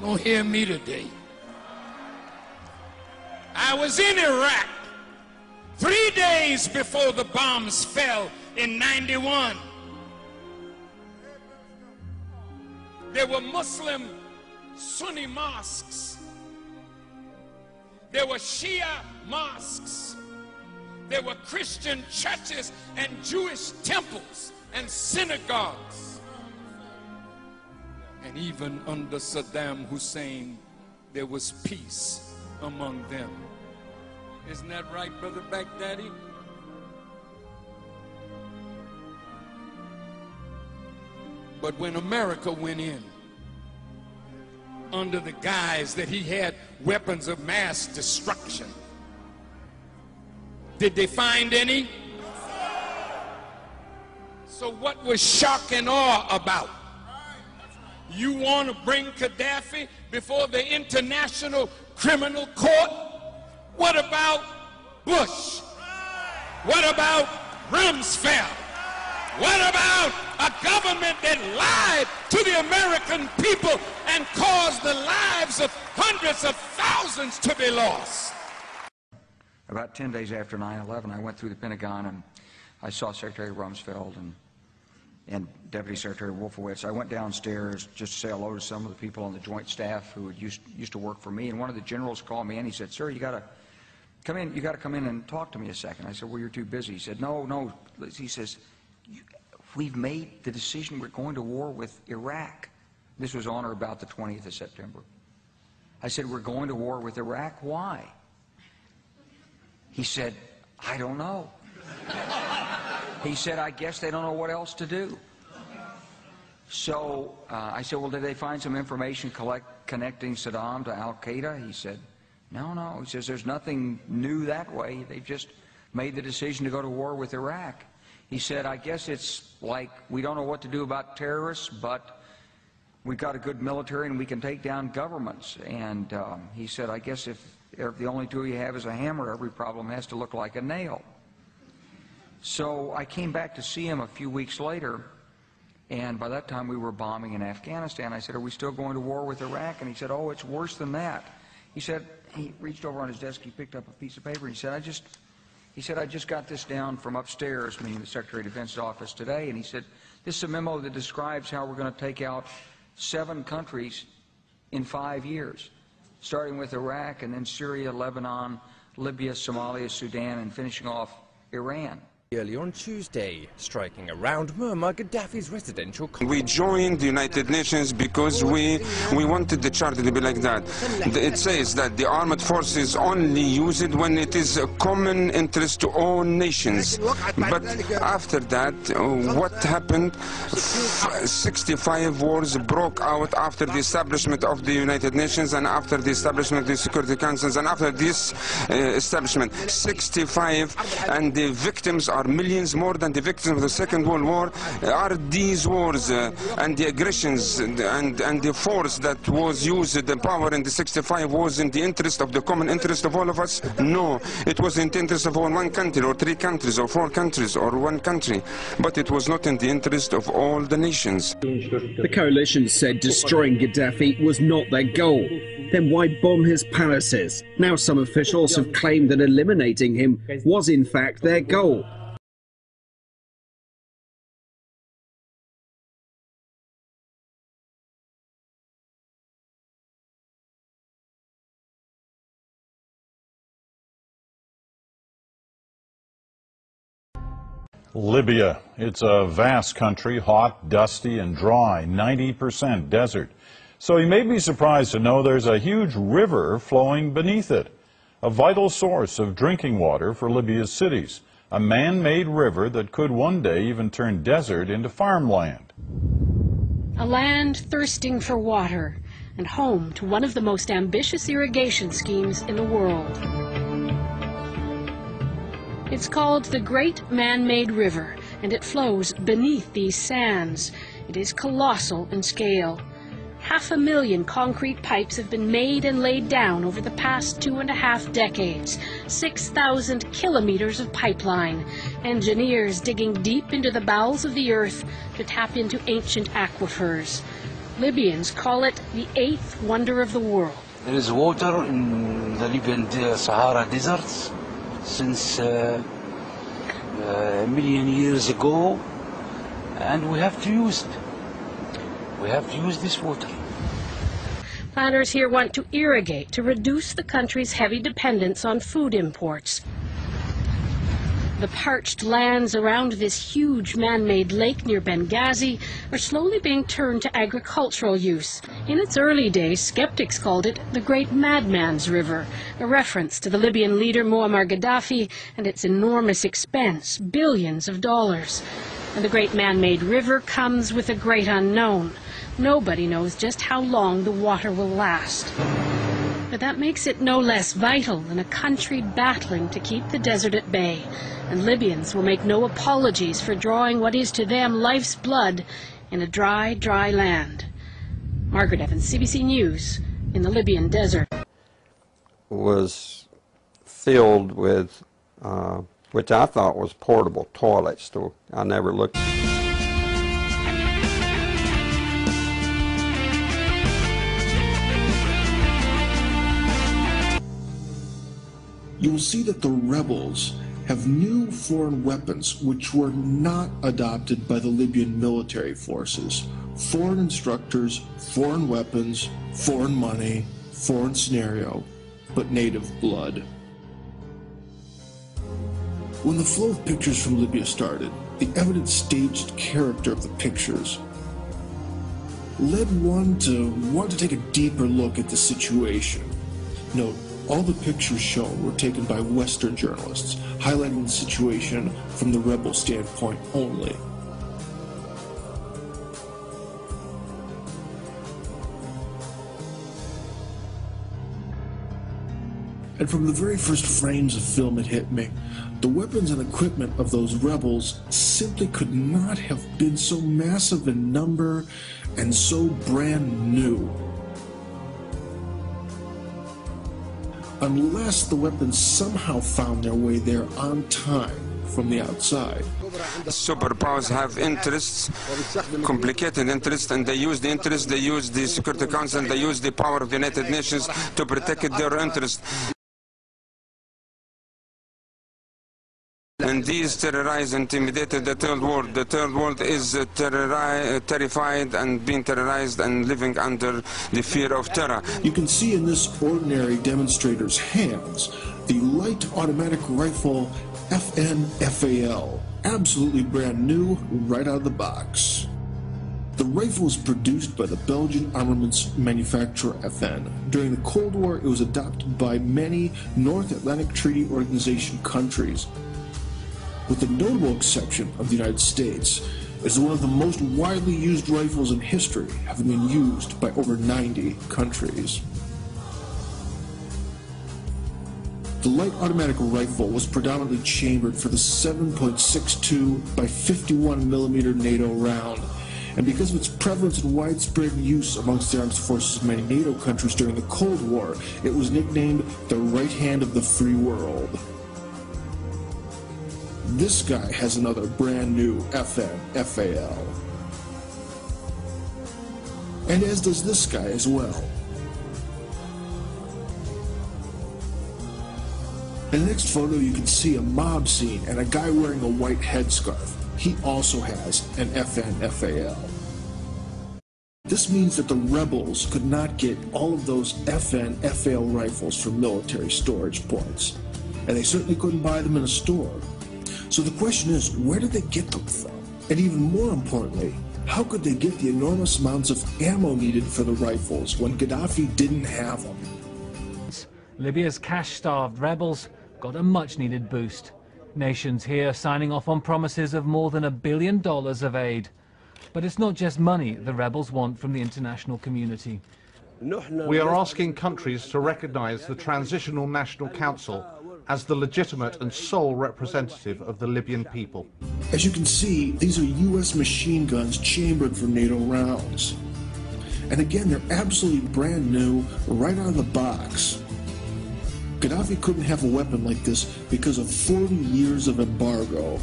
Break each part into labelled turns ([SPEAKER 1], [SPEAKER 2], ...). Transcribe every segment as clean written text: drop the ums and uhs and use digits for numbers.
[SPEAKER 1] gonna hear me today. I was in Iraq 3 days before the bombs fell in '91. There were Muslim Sunni mosques. There were Shia mosques. There were Christian churches and Jewish temples and synagogues. And even under Saddam Hussein, there was peace among them. Isn't that right, Brother Baghdadi? But when America went in, under the guise that he had weapons of mass destruction, did they find any? So what was shock and awe about? You want to bring Gaddafi before the International Criminal Court? What about Bush? What about Rumsfeld? What about a government that lied to the American people and caused the lives of hundreds of thousands to be lost?
[SPEAKER 2] About 10 days after 9/11, I went through the Pentagon and I saw Secretary Rumsfeld and Deputy Secretary Wolfowitz. I went downstairs just to say hello to some of the people on the joint staff who had used to work for me, and one of the generals called me and he said, "Sir, you got to come in. You got to come in and talk to me a second." I said, "Well, you're too busy." He said, "No." He says, "We've made the decision. We're going to war with Iraq." This was on or about the 20th of September. I said, "We're going to war with Iraq. Why?" He said, "I don't know." He said, "I guess they don't know what else to do." So I said, "Well, did they find some information connecting Saddam to Al-Qaeda?" He said, No. He says, "There's nothing new that way. They've just made the decision to go to war with Iraq." He said, "I guess it's like we don't know what to do about terrorists, but we've got a good military and we can take down governments." And he said, "I guess if the only tool you have is a hammer, every problem has to look like a nail." So I came back to see him a few weeks later, and by that time we were bombing in Afghanistan. I said, "Are we still going to war with Iraq?" And he said, "Oh, it's worse than that." He said, he reached over on his desk, he picked up a piece of paper, and he said, I just got this down from upstairs," meaning the Secretary of Defense's office, today, and he said, "This is a memo that describes how we're going to take out 7 countries in 5 years, starting with Iraq and then Syria, Lebanon, Libya, Somalia, Sudan, and finishing off Iran."
[SPEAKER 3] Early on Tuesday, striking around Muammar Gaddafi's residential complex.
[SPEAKER 4] We joined the United Nations because we wanted the charter to be like that. It says that the armed forces only use it when it is a common interest to all nations. But after that, what happened? 65 wars broke out after the establishment of the United Nations and after the establishment of the Security Councils, and after this establishment, 65, and the victims are millions more than the victims of the Second World War. Are these wars and the aggressions and the force that was used, the power in the 65 was in the interest of the common interest of all of us? No, it was in the interest of one country or 3 countries or 4 countries or 1 country, but it was not in the interest of all the nations.
[SPEAKER 5] The coalition said destroying Gaddafi was not their goal. Then why bomb his palaces? Now some officials have claimed that eliminating him was in fact their goal.
[SPEAKER 6] Libya. It's a vast country, hot, dusty, and dry, 90% desert. So you may be surprised to know there's a huge river flowing beneath it, a vital source of drinking water for Libya's cities, a man-made river that could one day even turn desert into farmland.
[SPEAKER 7] A land thirsting for water and home to one of the most ambitious irrigation schemes in the world. It's called the Great Man-Made River, and it flows beneath these sands. It is colossal in scale. 500,000 concrete pipes have been made and laid down over the past 2.5 decades. 6,000 kilometers of pipeline. Engineers digging deep into the bowels of the earth to tap into ancient aquifers. Libyans call it the eighth wonder of the world.
[SPEAKER 8] There is water in the Libyan Sahara deserts since a million years ago, and we have to use it. We have to use this water.
[SPEAKER 7] Planners here want to irrigate to reduce the country's heavy dependence on food imports. The parched lands around this huge man-made lake near Benghazi are slowly being turned to agricultural use. In its early days, skeptics called it the Great Madman's River, a reference to the Libyan leader Muammar Gaddafi and its enormous expense, billions of dollars. And the Great Man-Made River comes with a great unknown. Nobody knows just how long the water will last. But that makes it no less vital than a country battling to keep the desert at bay. And Libyans will make no apologies for drawing what is to them life's blood in a dry, dry land. Margaret Evans, CBC News, in the Libyan desert.
[SPEAKER 9] Was filled with, which I thought was portable toilets. So I never looked.
[SPEAKER 10] You will see that the rebels have new foreign weapons which were not adopted by the Libyan military forces. Foreign instructors, foreign weapons, foreign money, foreign scenario, but native blood. When the flow of pictures from Libya started, the evident staged character of the pictures led one to want to take a deeper look at the situation. Note, all the pictures shown were taken by Western journalists, highlighting the situation from the rebel standpoint only. And from the very first frames of film it hit me, the weapons and equipment of those rebels simply could not have been so massive in number and so brand new. Unless the weapons somehow found their way there on time from the outside.
[SPEAKER 4] Superpowers have interests, complicated interests, and they use the interests, they use the Security Council, they use the power of the United Nations to protect their interests. And these terrorize, intimidated the third world. The third world is terrified and being terrorized and living under the fear of terror.
[SPEAKER 10] You can see in this ordinary demonstrator's hands the light automatic rifle FN-FAL, absolutely brand new, right out of the box. The rifle was produced by the Belgian armaments manufacturer FN. During the Cold War, it was adopted by many North Atlantic Treaty Organization countries, with the notable exception of the United States. It's one of the most widely used rifles in history, having been used by over 90 countries. The light automatic rifle was predominantly chambered for the 7.62 by 51 millimeter NATO round, and because of its prevalence and widespread use amongst the armed forces of many NATO countries during the Cold War, it was nicknamed the right hand of the free world. This guy has another brand new FN-FAL. And as does this guy as well. In the next photo you can see a mob scene and a guy wearing a white headscarf. He also has an FN-FAL. This means that the rebels could not get all of those FN-FAL rifles from military storage points. And they certainly couldn't buy them in a store. So the question is, where did they get them from? And even more importantly, how could they get the enormous amounts of ammo needed for the rifles when Gaddafi didn't have them?
[SPEAKER 11] Libya's cash-starved rebels got a much-needed boost. Nations here signing off on promises of more than $1 billion of aid. But it's not just money the rebels want from the international community.
[SPEAKER 12] We are asking countries to recognize the Transitional National Council as the legitimate and sole representative of the Libyan people.
[SPEAKER 10] As you can see, these are US machine guns chambered for NATO rounds. And again, they're absolutely brand new, right out of the box. Gaddafi couldn't have a weapon like this because of 40 years of embargo.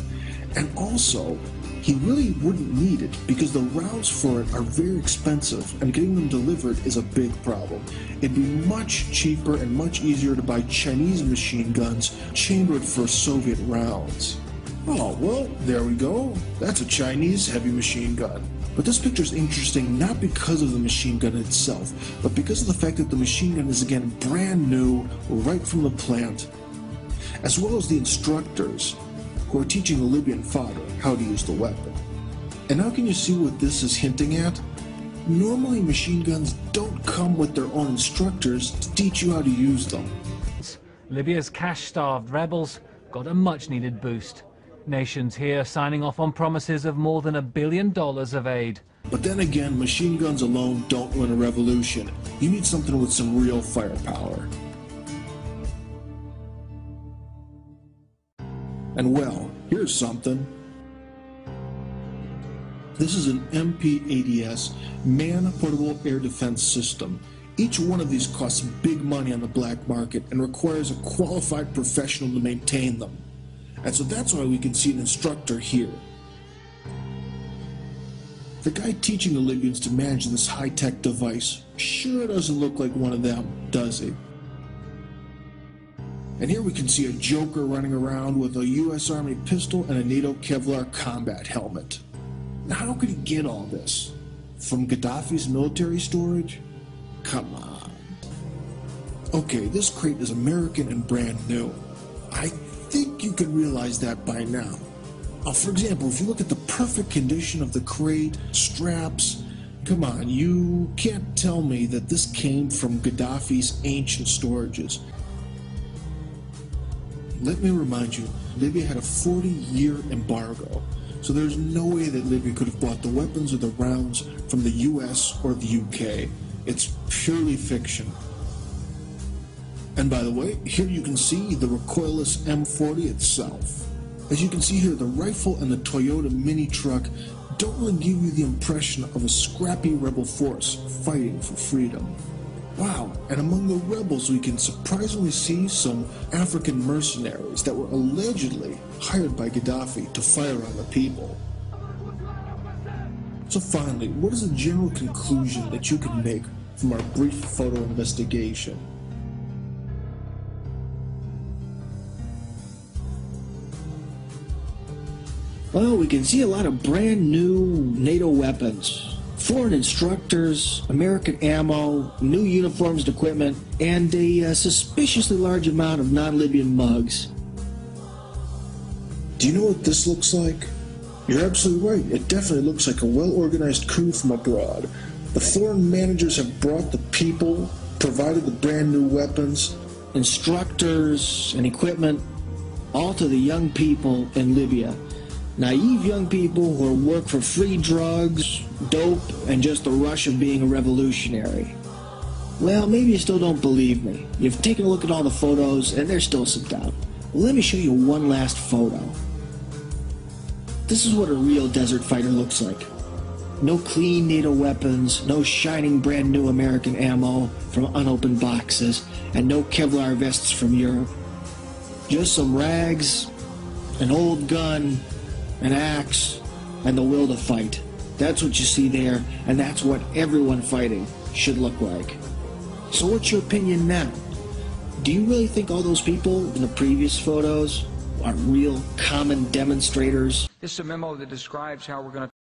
[SPEAKER 10] And also, he really wouldn't need it because the rounds for it are very expensive and getting them delivered is a big problem. It'd be much cheaper and much easier to buy Chinese machine guns chambered for Soviet rounds. Oh, well, there we go. That's a Chinese heavy machine gun. But this picture is interesting not because of the machine gun itself, but because of the fact that the machine gun is again brand new, right from the plant, as well as the instructors who are teaching the Libyan fodder how to use the weapon. And now can you see what this is hinting at? Normally machine guns don't come with their own instructors to teach you how to use them.
[SPEAKER 11] Libya's cash-starved rebels got a much-needed boost. Nations here signing off on promises of more than $1 billion of aid.
[SPEAKER 10] But then again, machine guns alone don't win a revolution. You need something with some real firepower. And well, here's something. This is an MP-80S man-portable air defense system. Each one of these costs big money on the black market and requires a qualified professional to maintain them. And so that's why we can see an instructor here. The guy teaching the Libyans to manage this high-tech device sure doesn't look like one of them, does he? And here we can see a Joker running around with a US Army pistol and a NATO Kevlar combat helmet. Now how could he get all this? From Gaddafi's military storage? Come on. Okay, this crate is American and brand new. I think you can realize that by now. For example, if you look at the perfect condition of the crate, straps, come on, you can't tell me that this came from Gaddafi's ancient storages. Let me remind you, Libya had a 40-year embargo, so there's no way that Libya could have bought the weapons or the rounds from the US or the UK. It's purely fiction. And by the way, here you can see the recoilless M40 itself. As you can see here, the rifle and the Toyota mini truck don't really give you the impression of a scrappy rebel force fighting for freedom. Wow, and among the rebels we can surprisingly see some African mercenaries that were allegedly hired by Gaddafi to fire on the people. So finally, what is the general conclusion that you can make from our brief photo investigation?
[SPEAKER 13] Well, we can see a lot of brand new NATO weapons. Foreign instructors, American ammo, new uniforms and equipment, and a suspiciously large amount of non-Libyan mugs.
[SPEAKER 10] Do you know what this looks like? You're absolutely right. It definitely looks like a well-organized coup from abroad. The foreign managers have brought the people, provided the brand new weapons,
[SPEAKER 13] instructors, and equipment, all to the young people in Libya. Naive young people who work for free drugs, dope, and just the rush of being a revolutionary. Well, maybe you still don't believe me. You've taken a look at all the photos, and there's still some doubt. Well, let me show you one last photo. This is what a real desert fighter looks like. No clean NATO weapons, no shining brand new American ammo from unopened boxes, and no Kevlar vests from Europe. Just some rags, an old gun, an axe, and the will to fight. That's what you see there, and that's what everyone fighting should look like. So what's your opinion now? Do you really think all those people in the previous photos are real common demonstrators?
[SPEAKER 2] This is a memo that describes how we're going to